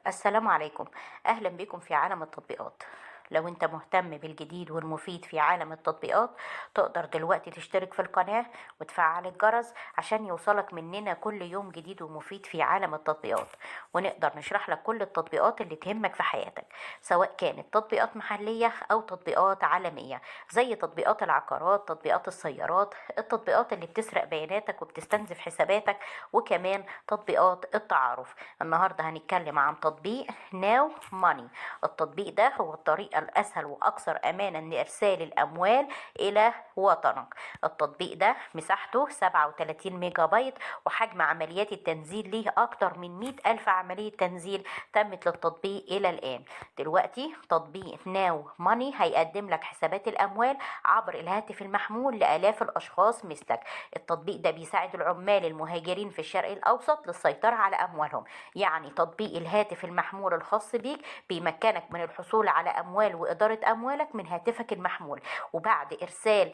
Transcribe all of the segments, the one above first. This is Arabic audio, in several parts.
السلام عليكم. أهلا بكم في عالم التطبيقات. لو انت مهتم بالجديد والمفيد في عالم التطبيقات، تقدر دلوقتي تشترك في القناة وتفعل الجرس عشان يوصلك مننا كل يوم جديد ومفيد في عالم التطبيقات، ونقدر نشرح لك كل التطبيقات اللي تهمك في حياتك، سواء كانت تطبيقات محلية أو تطبيقات عالمية، زي تطبيقات العقارات، تطبيقات السيارات، التطبيقات اللي بتسرق بياناتك وبتستنزف حساباتك، وكمان تطبيقات التعارف. النهاردة هنتكلم عن تطبيق ناو ماني. التطبيق ده هو الطريقة الأسهل وأكثر أمانا لإرسال الأموال إلى وطنك. التطبيق ده مساحته 37 ميجا بايت، وحجم عمليات التنزيل ليه أكتر من 100 ألف عملية تنزيل تمت للتطبيق إلى الآن. دلوقتي تطبيق ناو ماني هيقدم لك حسابات الأموال عبر الهاتف المحمول لآلاف الأشخاص مثلك. التطبيق ده بيساعد العمال المهاجرين في الشرق الأوسط للسيطرة على أموالهم. يعني تطبيق الهاتف المحمول الخاص بيك بيمكنك من الحصول على أموال وإدارة أموالك من هاتفك المحمول، وبعد إرسال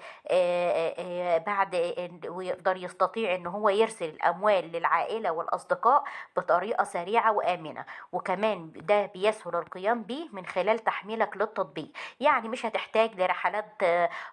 ويقدر يستطيع إن هو يرسل الأموال للعائلة والأصدقاء بطريقة سريعة وآمنة. وكمان ده بيسهل القيام به من خلال تحميلك للتطبيق. يعني مش هتحتاج لرحلات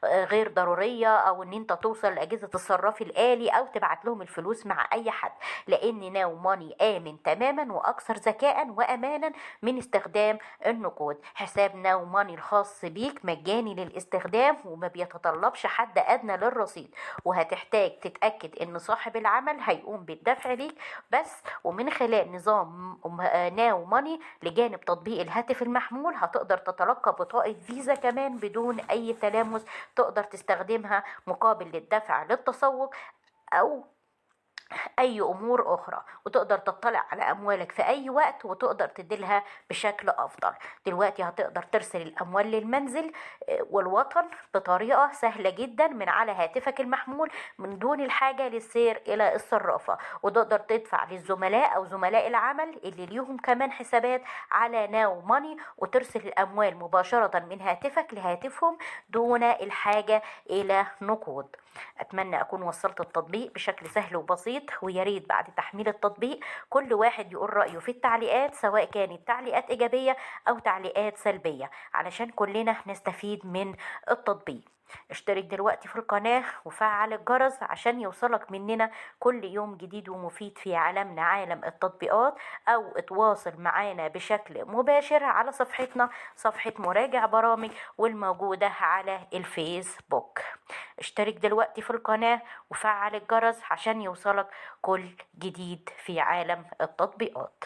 غير ضرورية، أو إن أنت توصل لأجهزة الصراف الآلي أو تبعت لهم الفلوس مع أي حد، لأن ناو ماني آمن تماما وأكثر ذكاء وأمانا من استخدام النقود. حساب ناو ماني الخاص بيك مجاني للاستخدام وما بيتطلبش حد أدنى للرصيد، وهتحتاج تتأكد إن صاحب العمل هيقوم بالدفع ليك بس. ومن خلال نظام ناو ماني لجانب تطبيق الهاتف المحمول هتقدر تتلقى بطاقة فيزا كمان بدون أي تلامس، تقدر تستخدمها مقابل للدفع للتسوق أو أي أمور أخرى، وتقدر تطلع على أموالك في أي وقت وتقدر تديلها بشكل أفضل. دلوقتي هتقدر ترسل الأموال للمنزل والوطن بطريقة سهلة جدا من على هاتفك المحمول من دون الحاجة للسير إلى الصرافة، وتقدر تدفع للزملاء أو زملاء العمل اللي ليهم كمان حسابات على ناو ماني، وترسل الأموال مباشرة من هاتفك لهاتفهم دون الحاجة إلى نقود. أتمنى أكون وصلت التطبيق بشكل سهل وبسيط، وياريت بعد تحميل التطبيق كل واحد يقول رأيه في التعليقات، سواء كانت تعليقات إيجابية أو تعليقات سلبية، علشان كلنا نستفيد من التطبيق. اشترك دلوقتي في القناة وفعل الجرس عشان يوصلك مننا كل يوم جديد ومفيد في عالمنا، عالم التطبيقات، أو اتواصل معانا بشكل مباشر على صفحتنا، صفحة مراجع برامج، والموجودة على الفيسبوك. اشترك دلوقتي في القناة وفعل الجرس عشان يوصلك كل جديد في عالم التطبيقات.